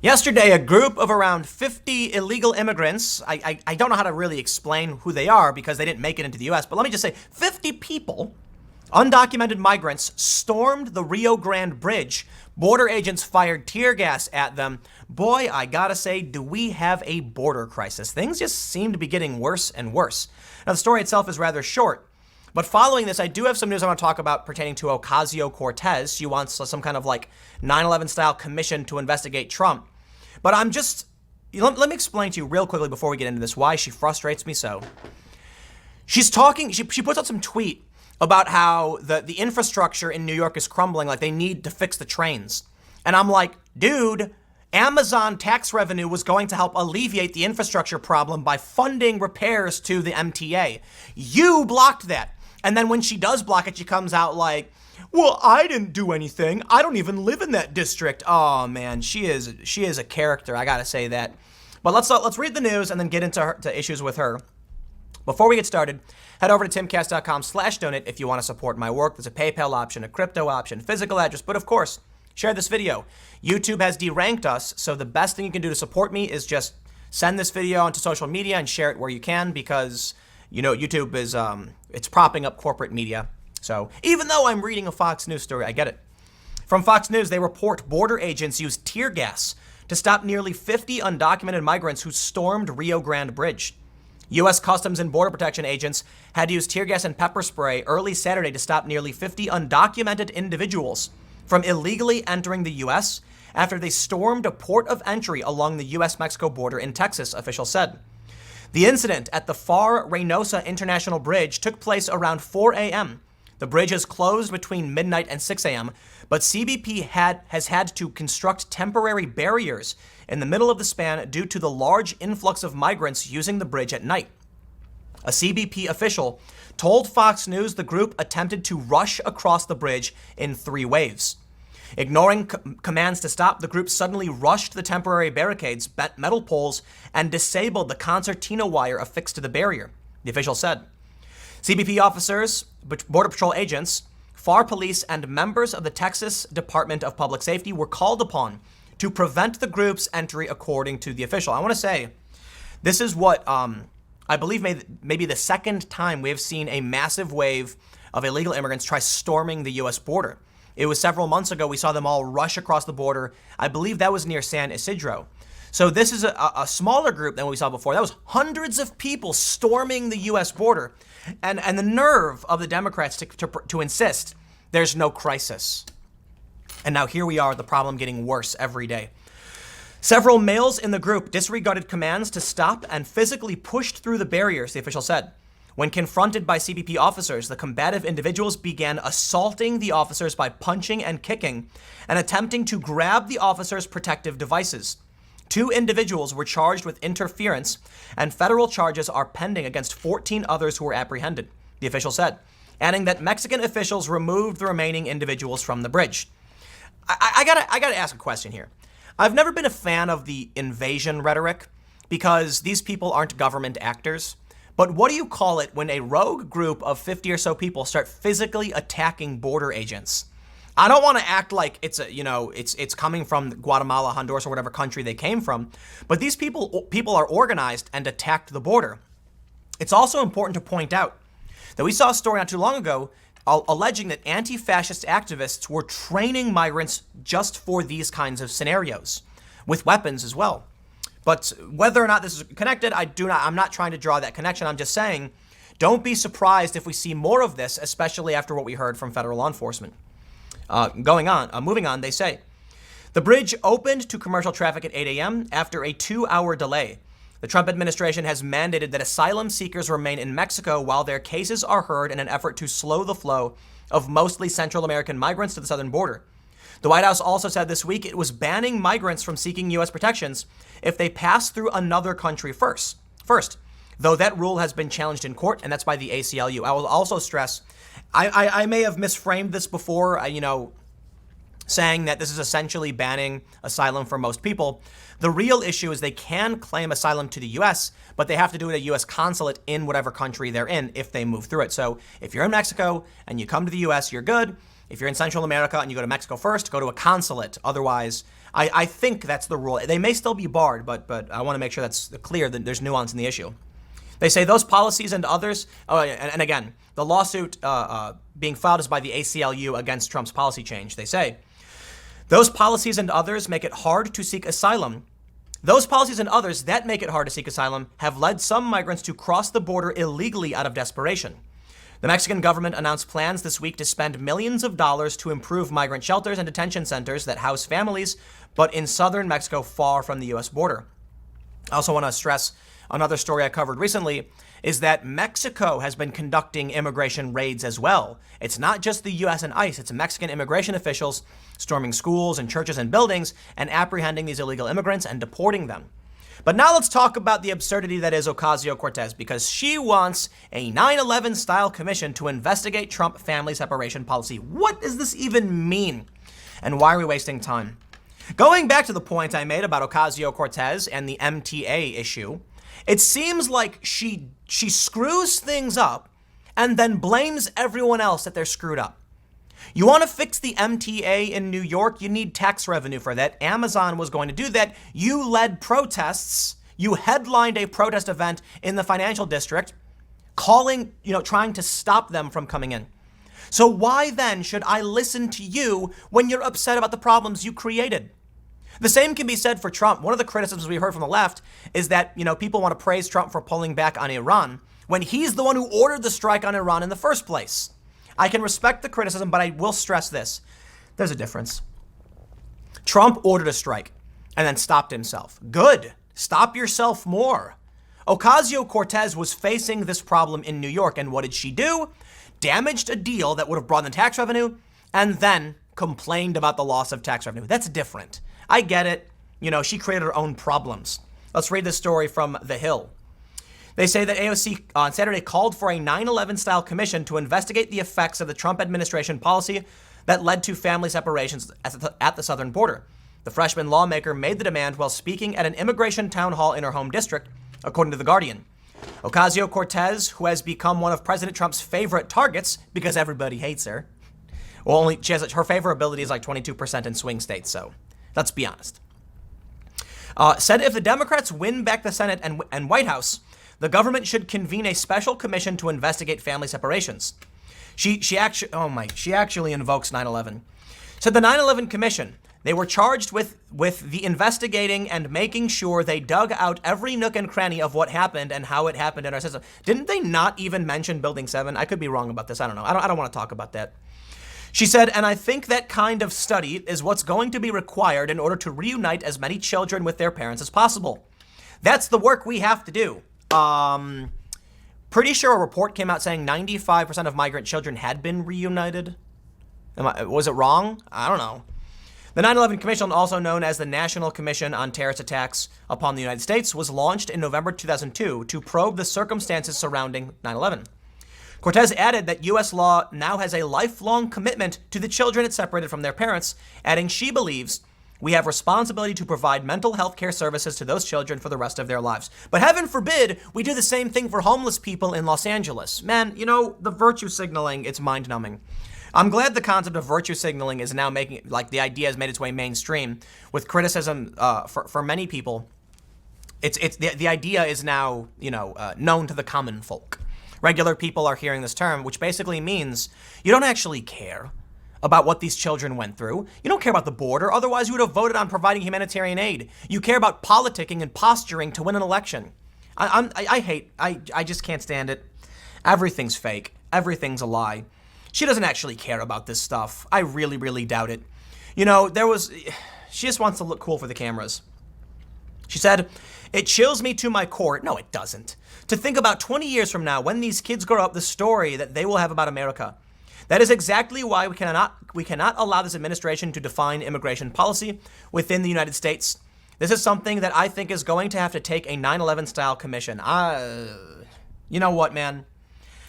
Yesterday, a group of around 50 illegal immigrants, I don't know how to really explain who they are because they didn't make it into the US, but let me just say 50 people, undocumented migrants, stormed the Rio Grande Bridge. Border agents fired tear gas at them. Boy, I gotta say, do we have a border crisis? Things just seem to be getting worse and worse. Now, the story itself is rather short, but following this, I do have some news I want to talk about pertaining to Ocasio-Cortez. She wants some kind of like 9/11 style commission to investigate Trump. But let me explain to you real quickly before we get into this why she frustrates me so. She's talking, she puts out some tweet about how the infrastructure in New York is crumbling, like they need to fix the trains. And I'm like, dude, Amazon tax revenue was going to help alleviate the infrastructure problem by funding repairs to the MTA. You blocked that. And then when she does block it, she comes out like, well, I didn't do anything. I don't even live in that district. Oh man, she is a character. I gotta say that. But let's read the news and then get into issues with her. Before we get started, head over to timcast.com/donate if you want to support my work. There's a PayPal option, a crypto option, physical address, but of course, share this video. YouTube has deranked us, so the best thing you can do to support me is just send this video onto social media and share it where you can because, you know, YouTube is it's propping up corporate media. So even though I'm reading a Fox News story, I get it. From Fox News, they report border agents used tear gas to stop nearly 50 undocumented migrants who stormed Rio Grande Bridge. U.S. Customs and Border Protection agents had to use tear gas and pepper spray early Saturday to stop nearly 50 undocumented individuals from illegally entering the U.S. after they stormed a port of entry along the U.S.-Mexico border in Texas, officials said. The incident at the Far Reynosa International Bridge took place around 4 a.m. The bridge is closed between midnight and 6 a.m., but CBP has had to construct temporary barriers in the middle of the span due to the large influx of migrants using the bridge at night. A CBP official told Fox News the group attempted to rush across the bridge in 3 waves. Ignoring commands to stop, the group suddenly rushed the temporary barricades, bent metal poles, and disabled the concertina wire affixed to the barrier, the official said. CBP officers, Border Patrol agents, FAR police, and members of the Texas Department of Public Safety were called upon to prevent the group's entry, according to the official. I want to say, this is what I believe maybe the second time we have seen a massive wave of illegal immigrants try storming the U.S. border. It was several months ago we saw them all rush across the border. I believe that was near San Isidro. So this is a smaller group than we saw before. That was hundreds of people storming the U.S. border. And the nerve of the Democrats to insist there's no crisis. And now here we are, the problem getting worse every day. Several males in the group disregarded commands to stop and physically pushed through the barriers, the official said. When confronted by CBP officers, the combative individuals began assaulting the officers by punching and kicking and attempting to grab the officers' protective devices. 2 individuals were charged with interference, and federal charges are pending against 14 others who were apprehended, the official said, adding that Mexican officials removed the remaining individuals from the bridge. I gotta ask a question here. I've never been a fan of the invasion rhetoric because these people aren't government actors. But what do you call it when a rogue group of 50 or so people start physically attacking border agents? I don't want to act like it's coming from Guatemala, Honduras, or whatever country they came from, but these people are organized and attacked the border. It's also important to point out that we saw a story not too long ago alleging that anti-fascist activists were training migrants just for these kinds of scenarios, with weapons as well. But whether or not this is connected, I'm not trying to draw that connection. I'm just saying, don't be surprised if we see more of this, especially after what we heard from federal law enforcement. Moving on, they say, the bridge opened to commercial traffic at 8 a.m. after a 2-hour delay. The Trump administration has mandated that asylum seekers remain in Mexico while their cases are heard in an effort to slow the flow of mostly Central American migrants to the southern border. The White House also said this week it was banning migrants from seeking U.S. protections if they pass through another country first, though that rule has been challenged in court, and that's by the ACLU. I will also stress, I may have misframed this before, saying that this is essentially banning asylum for most people. The real issue is they can claim asylum to the U.S., but they have to do it at a U.S. consulate in whatever country they're in if they move through it. So if you're in Mexico and you come to the U.S., you're good. If you're in Central America and you go to Mexico first, go to a consulate. Otherwise, I think that's the rule. They may still be barred, but I want to make sure that's clear that there's nuance in the issue. They say those policies and others, and again, the lawsuit being filed is by the ACLU against Trump's policy change. They say, those policies and others make it hard to seek asylum. Those policies and others that make it hard to seek asylum have led some migrants to cross the border illegally out of desperation. The Mexican government announced plans this week to spend millions of dollars to improve migrant shelters and detention centers that house families, but in southern Mexico, far from the U.S. border. I also want to stress another story I covered recently is that Mexico has been conducting immigration raids as well. It's not just the U.S. and ICE, it's Mexican immigration officials storming schools and churches and buildings and apprehending these illegal immigrants and deporting them. But now let's talk about the absurdity that is Ocasio-Cortez, because she wants a 9/11 style commission to investigate Trump family separation policy. What does this even mean? And why are we wasting time? Going back to the point I made about Ocasio-Cortez and the MTA issue, it seems like she screws things up and then blames everyone else that they're screwed up. You want to fix the MTA in New York? You need tax revenue for that. Amazon was going to do that. You led protests. You headlined a protest event in the financial district, trying to stop them from coming in. So why then should I listen to you when you're upset about the problems you created? The same can be said for Trump. One of the criticisms we heard from the left is that, people want to praise Trump for pulling back on Iran when he's the one who ordered the strike on Iran in the first place. I can respect the criticism, but I will stress this. There's a difference. Trump ordered a strike and then stopped himself. Good. Stop yourself more. Ocasio-Cortez was facing this problem in New York, and what did she do? Damaged a deal that would have brought in tax revenue and then complained about the loss of tax revenue. That's different. I get it. She created her own problems. Let's read this story from The Hill. They say that AOC on Saturday called for a 9/11 style commission to investigate the effects of the Trump administration policy that led to family separations at the southern border. The freshman lawmaker made the demand while speaking at an immigration town hall in her home district, according to The Guardian. Ocasio-Cortez, who has become one of President Trump's favorite targets because everybody hates her, her favorability is like 22% in swing states, so let's be honest, said if the Democrats win back the Senate and White House, the government should convene a special commission to investigate family separations. She actually invokes 9/11. Said the 9/11 commission, they were charged with the investigating and making sure they dug out every nook and cranny of what happened and how it happened in our system. Didn't they not even mention Building 7? I could be wrong about this. I don't know. I don't want to talk about that. She said, and I think that kind of study is what's going to be required in order to reunite as many children with their parents as possible. That's the work we have to do. Pretty sure a report came out saying 95% of migrant children had been reunited. Was it wrong? I don't know. The 9/11 Commission, also known as the National Commission on Terrorist Attacks upon the United States, was launched in November 2002 to probe the circumstances surrounding 9/11. Cortez added that U.S. law now has a lifelong commitment to the children it separated from their parents, adding she believes we have responsibility to provide mental health care services to those children for the rest of their lives. But heaven forbid we do the same thing for homeless people in Los Angeles. Man, the virtue signaling, it's mind-numbing. I'm glad the concept of virtue signaling is now the idea has made its way mainstream with criticism for many people. The idea is now, known to the common folk. Regular people are hearing this term, which basically means you don't actually care about what these children went through. You don't care about the border. Otherwise, you would have voted on providing humanitarian aid. You care about politicking and posturing to win an election. I just can't stand it. Everything's fake. Everything's a lie. She doesn't actually care about this stuff. I really, really doubt it. She just wants to look cool for the cameras. She said, it chills me to my core. No, it doesn't. To think about 20 years from now, when these kids grow up, the story that they will have about America. That is exactly why we cannot allow this administration to define immigration policy within the United States. This is something that I think is going to have to take a 9/11 style commission. You know what, man?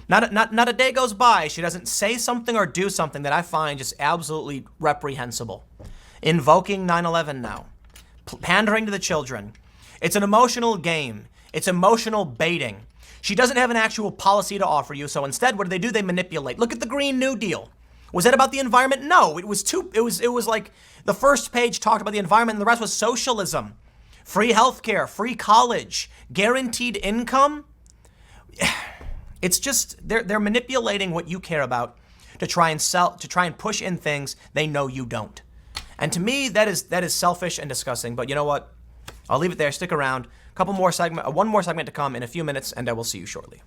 Not a day goes by she doesn't say something or do something that I find just absolutely reprehensible. Invoking 9/11 now. Pandering to the children. It's an emotional game. It's emotional baiting. She doesn't have an actual policy to offer you, so instead, what do? They manipulate. Look at the Green New Deal. Was it about the environment? No, it was like the first page talked about the environment and the rest was socialism. Free healthcare, free college, guaranteed income. It's just they're manipulating what you care about to try and push in things they know you don't. And to me, that is selfish and disgusting. But you know what? I'll leave it there. Stick around. One more segment to come in a few minutes, and I will see you shortly.